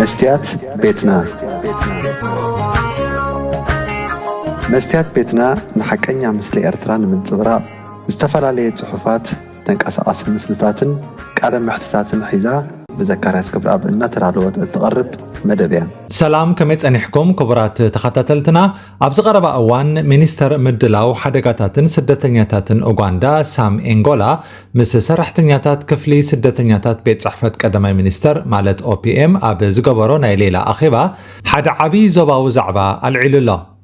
مستيات بيتنا مستيات بيتنا نحكينا مثل إرتران من صغراء استفعل صحفات تنقص مسلتاتن قال محتتاتن حيزا بذكريات كبر أب إن ترادوت تقرب مدبيا سلام كميت أنحكم كبرات تخطتلتنا أبز غرب أوان مينيستر مدلاو حدقاتاتن سدتنياتاتن أوغاندا سام إنغولا مس سرحتنياتات كفلي سدتنياتات بيت صحفت قدمي مينيستر مالت OPM أبز قبرو نايليلا أخيبا حد عبي زباو زعبا العلولا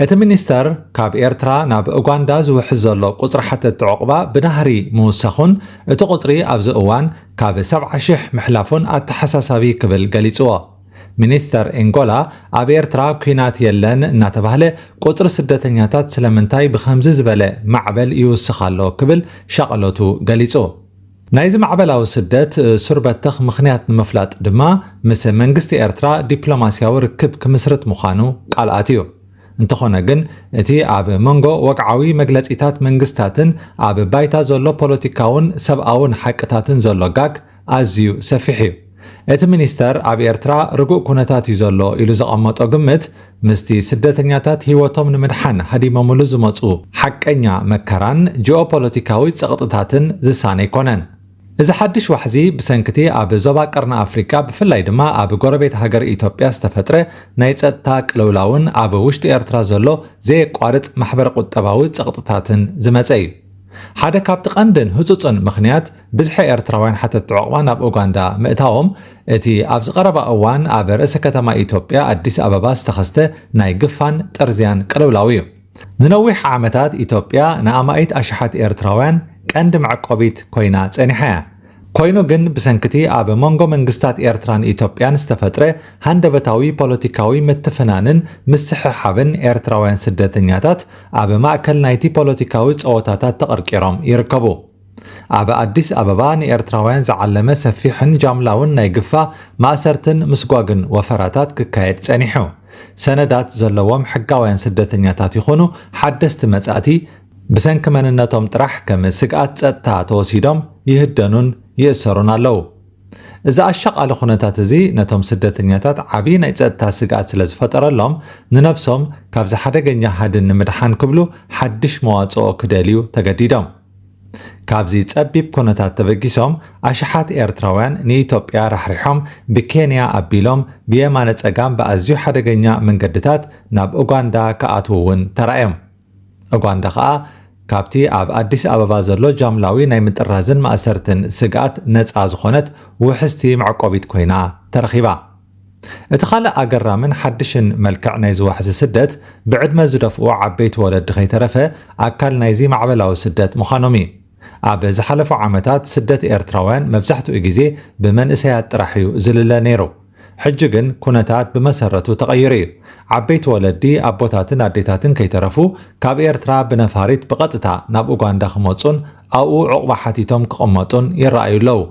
እቲ ሚኒስተር ካብ ኤርትራ ናብ ኡጋንዳ ዝውሕዝ ዘሎ ቁጽሪ ሓተት ዕቑባ ብናህሪ ምውሳኹን እቲ ቁጽሪ ኣብዚ እዋን ካብ 70,000 ምሕላፉን ኣተሓሳሳቢ ክብል ገሊጽዎ ሚኒስተር ኤንጎላ ኣብ ኤርትራ ኩናት የለን እናተባህለ ቁጽሪ ስደተኛታት ስለምንታይ ብኸምዚ ዝበለ ማዕበል ይውስኻሎ ክብል ሸቐሎቱ ገሊጹ ናይዚ ማዕበላዊ ስደት ሱርበትኽ ምኽንያት ንምፍላጥ ድማ ምስ መንግስቲ ኤርትራ ዲፕሎማስያዊ ርክብ ክምስርት ምዃኑ ቃልኣት እዩ እንተኾነ ግን እቲ ኣብ መንጎ ወግዓዊ መግለጺታት መንግስታትን ኣብ ባይታ ዘሎ ፖለቲካውን ሰብኣውን ሓቅታትን ዘሎ ጋግ ኣዝዩ ሰፊሕ እዩ እቲ ሚኒስተር ኣብ ኤርትራ ርጉእ ኩነታት እዩ ዘሎ ኢሉ ዘቐመጦ ግምት ምስቲ ስደተኛታት ህይወቶም ንምድሓን ሃዲሞምሉ ዝመፁ ሓቀኛ መከራን ጂኦፖለቲካዊ ፀቕጥታትን ዝሳነ ይኮነን እዚ ሓድሽ ዋሕዚ ብሰንክቲ ኣብ ዞባ ቀርና ኣፍሪካ ብፍላይ ድማ ኣብ ጎረቤት ሃገር ኢትዮጵያ ዝተፈጥረ ናይ ጸጥታ ቅልውላውን ኣብ ውሽጢ ኤርትራ ዘሎ ዘየቋርጽ ማሕበር ቁጠባዊ ፀቕጥታትን ዝመፀ እዩ ሓደ ካብቲ ቀንድን ህጹጽን ምኽንያት ብዝሒ ኤርትራውያን ሓተት ዕቑባ ናብ ኡጋንዳ ምእታዎም እቲ ኣብ ዝቐረባ እዋን ኣብ ርእሰ ከተማ ኢትዮጵያ አዲስ አበባ ዝተኸስተ ናይ ግፋን ጠርዝያን ቅልውላው እዩ ንነዊሕ ዓመታት ኢትዮጵያ ንኣማኢት ኣሽሓት ኤርትራውያን ቀንዲ መዕቆቢት ኮይና ጸኒሓያ ኮይኑ ግን ብሰንክቲ ኣብ መንጎ መንግስታት ኤርትራን ኢትዮጵያን ዝተፈጥረ ሃንደበታዊ ፖለቲካዊ ምትፍናንን ምስሕሓብን ኤርትራውያን ስደተኛታት ኣብ ማእከል ናይቲ ፖለቲካዊ ፀወታታት ተቐርቂሮም ይርከቡ ኣብ አዲስ አበባ ንኤርትራውያን ዝዓለመ ሰፊሕን ጃምላውን ናይ ግፋ ማእሰርትን ምስጓግን ወፈራታት ክካየድ ጸኒሑ ሰነዳት ዘለዎም ሕጋውያን ስደተኛታት ይኾኑ ሓደስቲ መጻእቲ ብሰንኪ መንነቶም ጥራሕ ከም ስግኣት ጸጥታ ተወሲዶም ይህደኑን ይእሰሩን ኣለዉ እዚ ኣሻቓሊ ኩነታት እዚ ነቶም ስደተኛታት ዓብዪ ናይ ጸጥታ ስግኣት ስለ ዝፈጠረሎም ንነፍሶም ካብዚ ሓደገኛ ሃድን ንምድሓን ክብሉ ሓድሽ መዋፅኦ ክደልዩ ተገዲዶም ካብዚ ጸቢብ ኩነታት ተበጊሶም ኣሽሓት ኤርትራውያን ንኢትዮጵያ ራሕሪሖም ብኬንያ ኣቢሎም ብየማነ ጸጋም ብኣዝዩ ሓደገኛ መንገድታት ናብ ኡጋንዳ ከኣትውን ተራእዮም ኡጋንዳ ከዓ ካብቲ ኣብ አዲስ አበባ ዘሎ ጃምላዊ ናይ ምጥራዝን ማእሰርትን ስግኣት ነፃ ዝኾነት ውሕስቲ መዕቆቢት ኮይና ተረኺባ እቲ ካልእ ኣገራምን ሓድሽን መልክዕ ናይ ዝዋሕዚ ስደት ብዕድመ ዝደፍኡ ዓበይቲ ወለዲ ከይተረፈ ኣካል ናይዚ ማዕበላዊ ስደት ምዃኖም እዩ ኣብ ዝሓለፉ ዓመታት ስደት ኤርትራውያን መብዛሕትኡ ግዜ ብመንእሰያት ጥራሕ እዩ ዝልለ ነይሩ ሕጂ ግን ኩነታት ብመሰረቱ ተቐይሩ እዩ ዓበይቲ ወለዲ ኣቦታትን ኣዴታትን ከይተረፉ ካብ ኤርትራ ብነፋሪት ብቐጥታ ናብ ኡጋንዳ ክመፁን ኣብኡ ዕቑባ ሓቲቶም ክቕመጡን ይረኣዩ ኣለዉ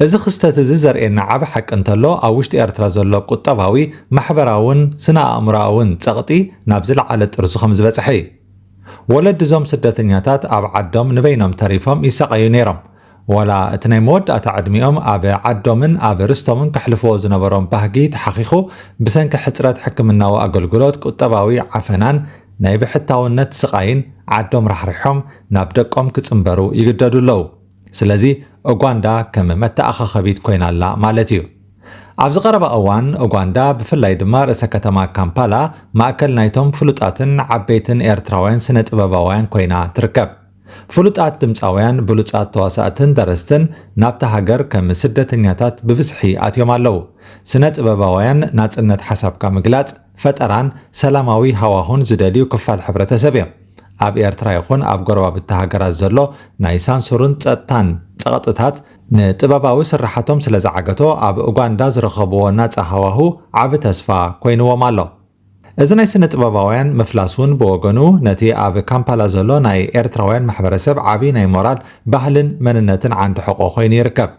እዚ ክስተት እዚ ዘርእየና ዓብ ሓቂ እንተሎ ኣብ ውሽጢ ኤርትራ ዘሎ ቁጠባዊ ማሕበራውን ስነ ኣእምሮኣውን ፀቕጢ ናብ ዝለዓለ ጥርዙ ከም ዝበፅሐ እዩ ወለዲ እዞም ስደተኛታት ኣብ ዓዶም ንበይኖም ተሪፎም ይሰቐዩ ነይሮም ወላ እቲ ናይ መወዳእታ ዕድሚኦም ኣብ ዓዶምን ኣብ ርስቶምን ከሕልፍዎ ዝነበሮም ባህጊ ተሓኺኹ ብሰንኪ ሕፅረት ሕክምናዊ ኣገልግሎት ቁጠባዊ ዓፈናን ናይ ብሕታውነት ስቓይን ዓዶም ራሕሪሖም ናብ ደቆም ክጽምበሩ ይግደዱ ኣለዉ ስለዚ ኡጋንዳ ከም መተኣኻኸቢት ኮይናላ ማለት እዩ ኣብ ዝቐረባ እዋን ኡጋንዳ ብፍላይ ድማ ርእሰ ከተማ ካምፓላ ማእከል ናይቶም ፍሉጣትን ዓበይትን ኤርትራውያን ስነ ጥበባውያን ኮይና ትርከብ ፍሉጣት ድምፃውያን ብሉጻት ተዋሳእትን ደረስትን ናብታ ሃገር ከም ስደተኛታት ብብዝሒ ኣትዮም ኣለዉ ስነ ጥበባውያን ናጽነት ሓሳብካ ምግላጽ ፈጠራን ሰላማዊ ሃዋሁን ዝደልዩ ክፋል ሕብረተሰብ እዮም ኣብ ኤርትራ ይኹን ኣብ ጎረባብቲ ሃገራት ዘሎ ናይ ሳንሱርን ጸጥታን ፀቕጥታት ንጥበባዊ ስራሓቶም ስለ ዝዓገቶ ኣብ ኡጋንዳ ዝረኸብዎ ናጻ ሃዋሁ ዓብ ተስፋ ኮይንዎም ኣሎ እዚ ናይ ስነ ጥበባውያን ምፍላስውን ብወገኑ ነቲ ኣብ ካምፓላ ዘሎ ናይ ኤርትራውያን ማሕበረሰብ ዓብዪ ናይ ሞራል ባህልን መንነትን ዓንዲ ሕቆ ኮይኑ ይርከብ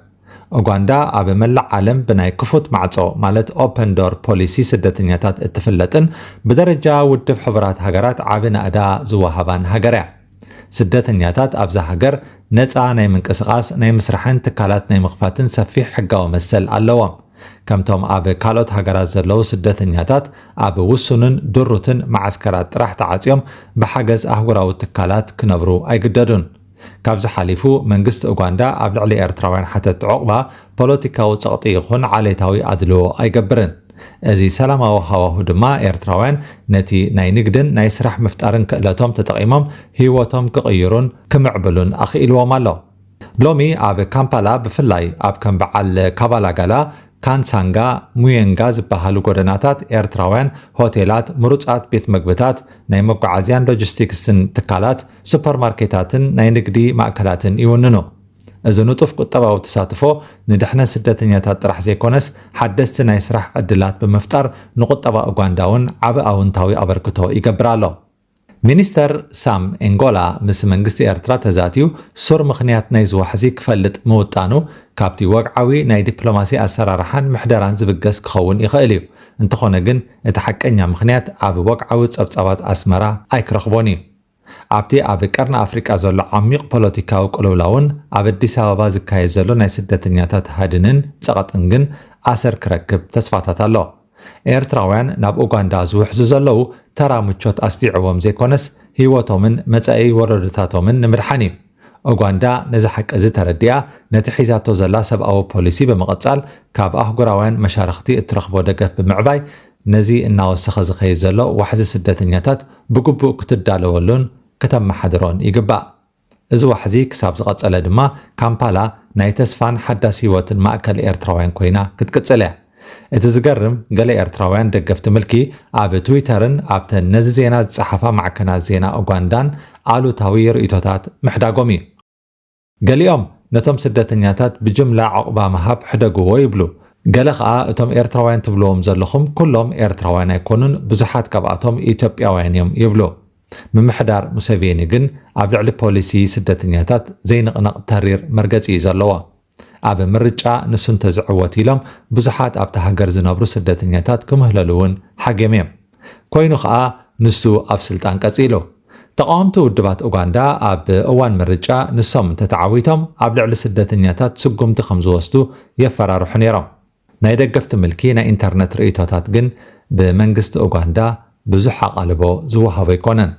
ኡጋንዳ ኣብ መላእ ዓለም ብናይ ክፉት ማዕጾ ማለት ኦፕን ዶር ፖሊሲ ስደተኛታት እትፍለጥን ብደረጃ ውድብ ሕቡራት ሃገራት ዓብ ናእዳ ዝወሃባን ሃገር እያ ስደተኛታት ኣብዛ ሃገር ነፃ ናይ ምንቅስቓስ ናይ ምስራሕን ትካላት ናይ ምኽፋትን ሰፊሕ ሕጋዊ መሰል ኣለዎም ከምቶም ኣብ ካልኦት ሃገራት ዘለው ስደተኛታት ኣብ ውሱንን ድሩትን ማዓስከራት ጥራሕ ተዓጽዮም ብሓገዝ ኣህጉራዊ ትካላት ክነብሩ ኣይግደዱን ካብዚ ሓሊፉ መንግስቲ ኡጋንዳ ኣብ ልዕሊ ኤርትራውያን ሓተት ዕቑባ ፖለቲካዊ ጸቕጢ ይኹን ዓሌታዊ ኣድልዎ ኣይገብርን እዚ ሰላማዊ ሃዋሁ ድማ ኤርትራውያን ነቲ ናይ ንግድን ናይ ስራሕ ምፍጣርን ክእለቶም ተጠቒሞም ህይወቶም ክቕይሩን ክምዕብሉን ኣኽኢልዎም ኣሎ ሎሚ ኣብ ካምፓላ ብፍላይ ኣብ ከም በዓል ካባላጋላ ካንሳንጋ ሙየንጋ ዝበሃሉ ጎደናታት ኤርትራውያን ሆቴላት ምሩጻት ቤት ምግብታት ናይ መጓዓዝያን ሎጂስቲክስን ትካላት ሱፐርማርኬታትን ናይ ንግዲ ማእከላትን ይውንኑ እዚ ንጡፍ ቁጠባዊ ተሳትፎ ንድሕነት ስደተኛታት ጥራሕ ዘይኮነስ ሓደስቲ ናይ ስራሕ ዕድላት ብምፍጣር ንቁጠባ ኡጋንዳውን ዓብ ኣውንታዊ ኣበርክቶ ይገብር ኣሎ ሚኒስተር ሳም ኤንጎላ ምስ መንግስቲ ኤርትራ ተዛትዩ ሱር ምኽንያት ናይ ዝዋሕዚ ክፈልጥ ምውጣኑ ካብቲ ወግዓዊ ናይ ዲፕሎማሲ ኣሰራርሓን ምሕደራን ዝብገስ ክኸውን ይኽእል እዩ እንተኾነ ግን እቲ ሓቀኛ ምኽንያት ኣብ ወግዓዊ ጸብጻባት ኣስመራ ኣይክረኽቦን እዩ ኣብቲ ኣብ ቀርኒ ኣፍሪቃ ዘሎ ዓሚቕ ፖለቲካዊ ቅልውላውን ኣብ ኣዲስ ኣበባ ዝካየድ ዘሎ ናይ ስደተኛታት ሃድንን ጸቐጥን ግን ኣሰር ክረክብ ተስፋታት ኣሎ ኤርትራውያን ናብ ኡጋንዳ ዝውሕዙ ዘለው ተራ ምቾት ኣስጢዕዎም ዘይኮነስ ህይወቶምን መጻኢ ወለዶታቶምን ንምድሓን እዩ ኡጋንዳ ነዚ ሓቂ እዚ ተረዲኣ ነቲ ሒዛቶ ዘላ ሰብኣዊ ፖሊሲ ብምቕጻል ካብ ኣህጉራውያን መሻርክቲ እትረኽቦ ደገፍ ብምዕባይ ነዚ እናወሰኸ ዝኸይድ ዘሎ ዋሕዚ ስደተኛታት ብግቡእ ክትዳለወሉን ከተመሓድሮን ይግባእ እዚ ዋሕዚ ክሳብ ዝቐጸለ ድማ ካምፓላ ናይ ተስፋን ሓዳስ ህይወትን ማእከል ኤርትራውያን ኮይና ክትቅጽል እያ እቲ ዝገርም ገለ ኤርትራውያን ደገፍቲ ምልኪ ኣብ ትዊተርን ኣብተን ነዚ ዜና ዝጸሓፋ ማዕከናት ዜና ኡጋንዳን ኣሉታዊ ርእቶታት ምሕዳጎም እዩ ገሊኦም ነቶም ስደተኛታት ብጅምላ ዕቑባ ምሃብ ሕደግዎ ይብሉ ገለ ከዓ እቶም ኤርትራውያን ትብልዎም ዘለኹም ኩሎም ኤርትራውያን ኣይኮኑን ብዙሓት ካብኣቶም ኢትዮጵያውያን እዮም ይብሉ ምምሕዳር ሙሴቬኒ ግን ኣብ ልዕሊ ፖሊሲ ስደተኛታት ዘይንቕነቕ ተሪር መርገፂ እዩ ዘለዎ ኣብ ምርጫ ንሱ እንተዝዕወት ኢሎም ብዙሓት ኣብቲ ሃገር ዝነብሩ ስደተኛታት ክምህለሉውን ሓጌም እዮም ኮይኑ ከዓ ንሱ ኣብ ስልጣን ቀፂሉ ተቃወምቲ ውድባት ኡጋንዳ ኣብ እዋን ምርጫ ንሶም እንተተዓዊቶም ኣብ ልዕሊ ስደተኛታት ስጉምቲ ከም ዝወስዱ የፈራርሑ ነይሮም ናይ ደገፍቲ ምልኪ ናይ ኢንተርነት ርእቶታት ግን ብመንግስቲ ኡጋንዳ ብዙሕ ኣቓልቦ ዝወሃቦ ኣይኮነን